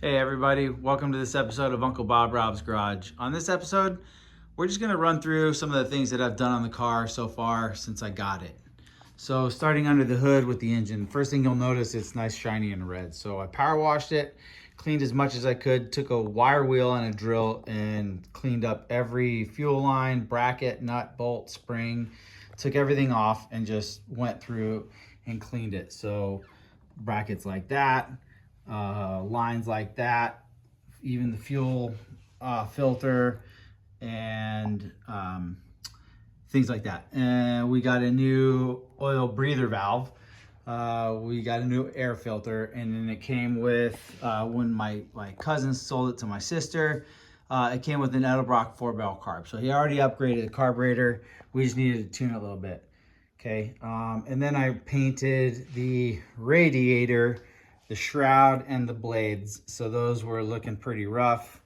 Hey everybody, welcome to this episode of Uncle Bob Rob's Garage. On this episode, we're just gonna run through some of the things that I've done on the car so far since I got it. So starting under the hood with the engine, first thing you'll notice, it's nice, shiny, and red. So I power washed it, cleaned as much as I could, took a wire wheel and a drill and cleaned up every fuel line, bracket, nut, bolt, spring, took everything off and just went through and cleaned it. So brackets like that, lines like that, even the fuel filter and things like that. And we got a new oil breather valve. We got a new air filter, and then it came with, when my cousins sold it to my sister, it came with an Edelbrock 4-barrel carb. So he already upgraded the carburetor. We just needed to tune it a little bit. Okay, and then I painted the radiator, the shroud, and the blades. So those were looking pretty rough.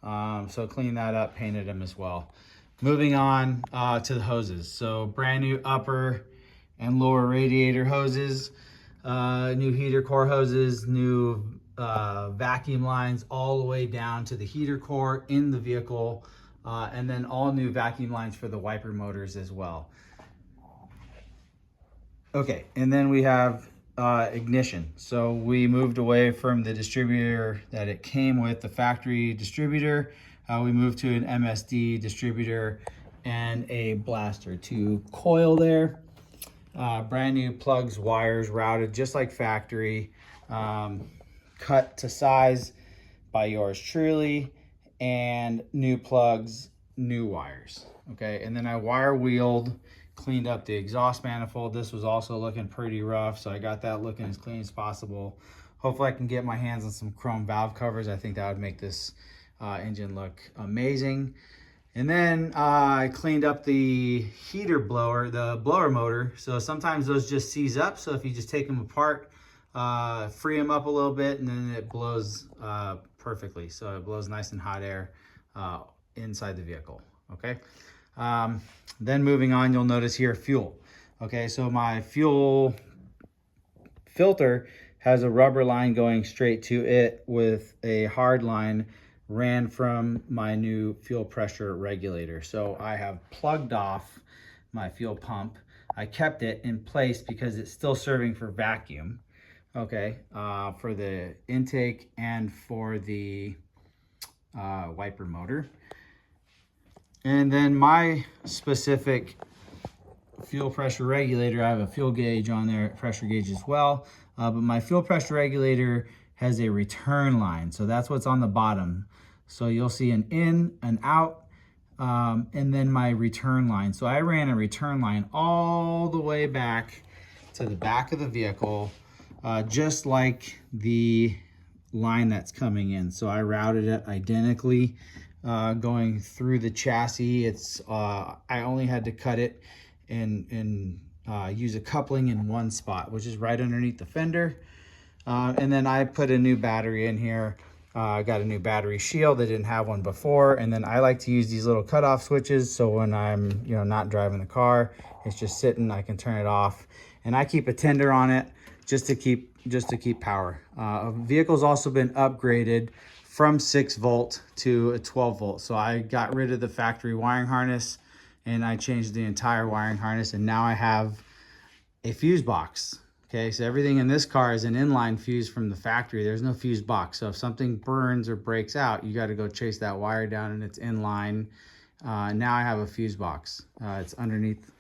So cleaned that up, painted them as well. Moving on to the hoses. So brand new upper and lower radiator hoses, new heater core hoses, new vacuum lines all the way down to the heater core in the vehicle, and then all new vacuum lines for the wiper motors as well. Okay, and then we have ignition. So we moved away from the distributor that it came with, the factory distributor. We moved to an MSD distributor and a blaster to coil there. Brand new plugs, wires, routed just like factory, cut to size by yours truly, and new plugs, new wires. Okay, and then I wire wheeled, cleaned up the exhaust manifold. This was also looking pretty rough, so I got that looking as clean as possible. Hopefully I can get my hands on some chrome valve covers. I think that would make this engine look amazing. And then I cleaned up the heater blower, the blower motor. So sometimes those just seize up. So if you just take them apart, free them up a little bit, and then it blows perfectly. So it blows nice and hot air inside the vehicle, okay? Then moving on, you'll notice here fuel. Okay, so my fuel filter has a rubber line going straight to it with a hard line ran from my new fuel pressure regulator. So I have plugged off my fuel pump. I kept it in place because it's still serving for vacuum, okay, for the intake and for the wiper motor. And then my specific fuel pressure regulator, I have a fuel gauge on there, pressure gauge as well, but my fuel pressure regulator has a return line. So that's what's on the bottom. So you'll see an in, an out, and then my return line. So I ran a return line all the way back to the back of the vehicle, just like the line that's coming in. So I routed it identically, going through the chassis. It's I only had to cut it and use a coupling in one spot, which is right underneath the fender. And then I put a new battery in here. I got a new battery shield. I didn't have one before. And then I like to use these little cutoff switches. So when I'm, not driving the car, it's just sitting, I can turn it off. And I keep a tender on it just to keep power. Vehicle's also been upgraded from 6 volt to a 12 volt. So I got rid of the factory wiring harness and I changed the entire wiring harness. And now I have a fuse box. Okay, so everything in this car is an inline fuse from the factory. There's no fuse box. So if something burns or breaks out, you got to go chase that wire down and it's inline. Now I have a fuse box. It's underneath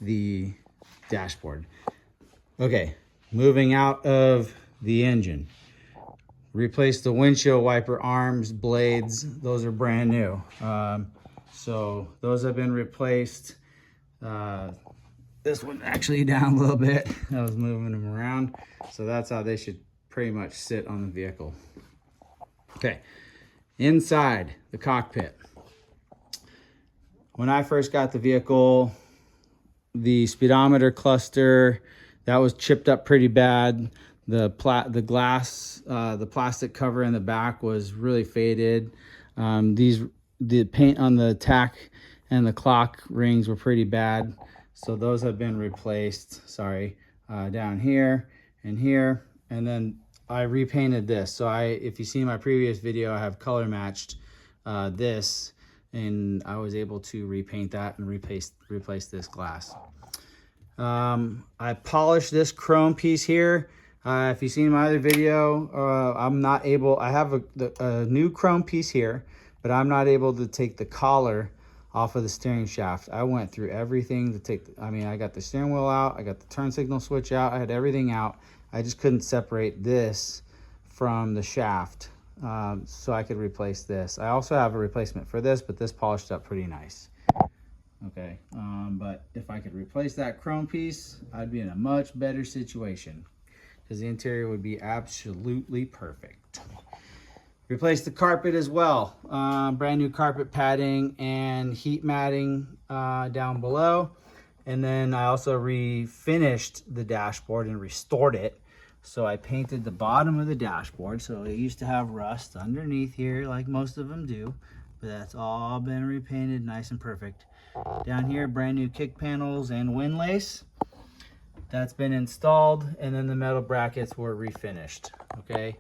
the dashboard. Okay, moving out of the engine. Replace the windshield wiper arms, blades. Those are brand new. So those have been replaced. This one actually down a little bit. I was moving them around. So that's how they should pretty much sit on the vehicle. Okay, inside the cockpit. When I first got the vehicle, the speedometer cluster, that was chipped up pretty bad. The glass, the plastic cover in the back was really faded. The paint on the tack and the clock rings were pretty bad. So those have been replaced, down here and here. And then I repainted this. So if you see my previous video, I have color matched this, and I was able to repaint that and replace this glass. I polished this chrome piece here. If you've seen my other video, I have a new chrome piece here, but I'm not able to take the collar off of the steering shaft. I went through everything to take, I got the steering wheel out, I got the turn signal switch out, I had everything out. I just couldn't separate this from the shaft, so I could replace this. I also have a replacement for this, but this polished up pretty nice. Okay, but if I could replace that chrome piece, I'd be in a much better situation because the interior would be absolutely perfect. Replace the carpet as well. Brand new carpet padding and heat matting down below. And then I also refinished the dashboard and restored it. So I painted the bottom of the dashboard. So it used to have rust underneath here like most of them do, but that's all been repainted nice and perfect. Down here, brand new kick panels and windlace. That's been installed, and then the metal brackets were refinished, okay,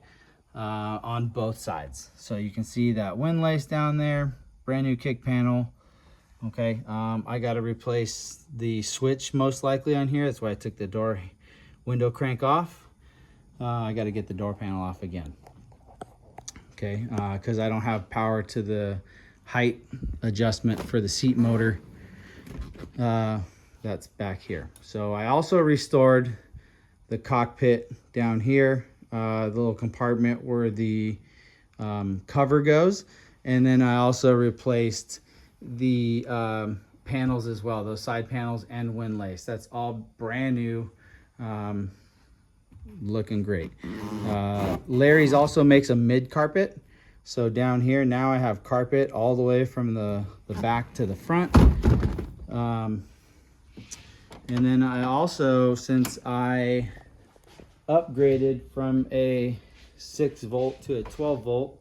on both sides. So you can see that windlace down there, brand new kick panel, okay. I got to replace the switch most likely on here. That's why I took the window crank off. I got to get the door panel off again, okay, because I don't have power to the height adjustment for the seat motor. That's back here. So I also restored the cockpit down here, the little compartment where the cover goes, and then I also replaced the panels as well, those side panels and windlace. That's all brand new, looking great. Larry's also makes a mid carpet. So down here now I have carpet all the way from the back to the front. And then I also, since I upgraded from a 6 volt to a 12 volt,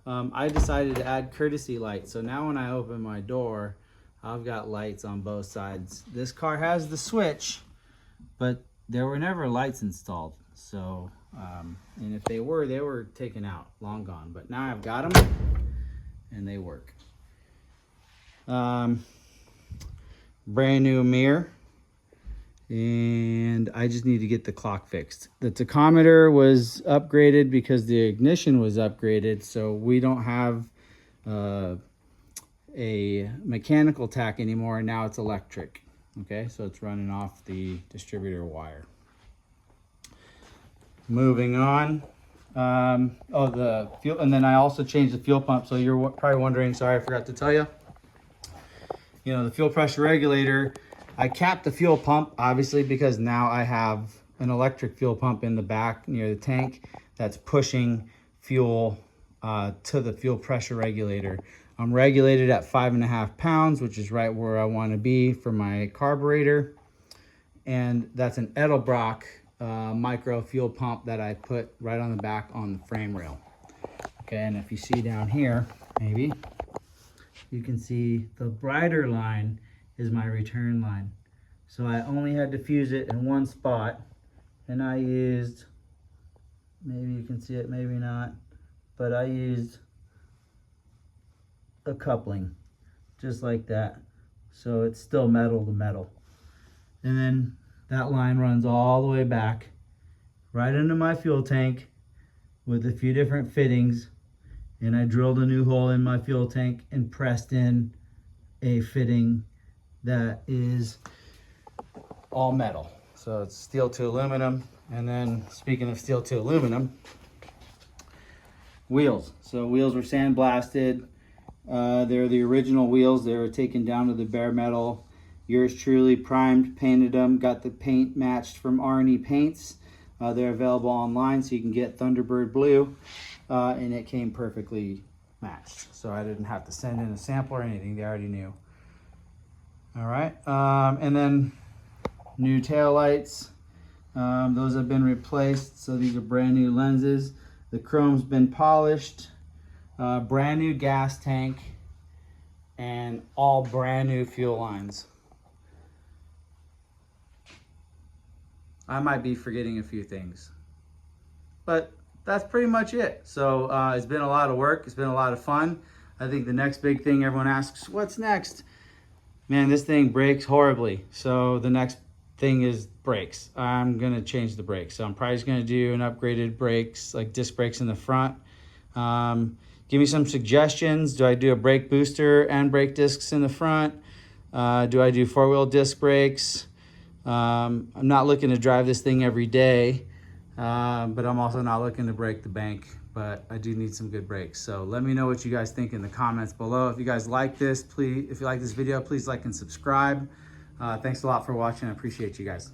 I decided to add courtesy lights. So now when I open my door, I've got lights on both sides. This car has the switch, but there were never lights installed. So, and if they were taken out, long gone. But now I've got them, and they work. Brand new mirror, and I just need to get the clock fixed. The tachometer was upgraded because the ignition was upgraded, so we don't have a mechanical tach anymore. Now it's electric. Okay, so it's running off the distributor wire. Moving on. The fuel, and then I also changed the fuel pump. So you're probably wondering, sorry, I forgot to tell you. You know, the fuel pressure regulator, I capped the fuel pump, obviously, because now I have an electric fuel pump in the back near the tank that's pushing fuel to the fuel pressure regulator. I'm regulated at 5.5 pounds, which is right where I want to be for my carburetor. And that's an Edelbrock micro fuel pump that I put right on the back on the frame rail. Okay, and if you see down here, maybe, you can see the brighter line is my return line. So I only had to fuse it in one spot, and I used, maybe you can see it, maybe not, but I used a coupling just like that, so it's still metal to metal. And then that line runs all the way back right into my fuel tank with a few different fittings, and I drilled a new hole in my fuel tank and pressed in a fitting that is all metal. So it's steel to aluminum. And then speaking of steel to aluminum, wheels. So wheels were sandblasted. They're the original wheels. They were taken down to the bare metal. Yours truly primed, painted them, got the paint matched from R&E Paints. They're available online, so you can get Thunderbird Blue, and it came perfectly matched. So I didn't have to send in a sample or anything. They already knew. All right, and then new tail lights. Those have been replaced, so these are brand new lenses. The chrome's been polished. Brand new gas tank, and all brand new fuel lines. I might be forgetting a few things, but that's pretty much it. So it's been a lot of work. It's been a lot of fun. I think the next big thing everyone asks, what's next? Man, this thing breaks horribly. So the next thing is brakes. I'm gonna change the brakes. So I'm probably just gonna do an upgraded brakes, like disc brakes in the front. Give me some suggestions. Do I do a brake booster and brake discs in the front? Do I do four-wheel disc brakes? I'm not looking to drive this thing every day, but I'm also not looking to break the bank, but I do need some good brakes. So let me know what you guys think in the comments below. If you guys like this, if you like this video, please like and subscribe. Thanks a lot for watching. I appreciate you guys.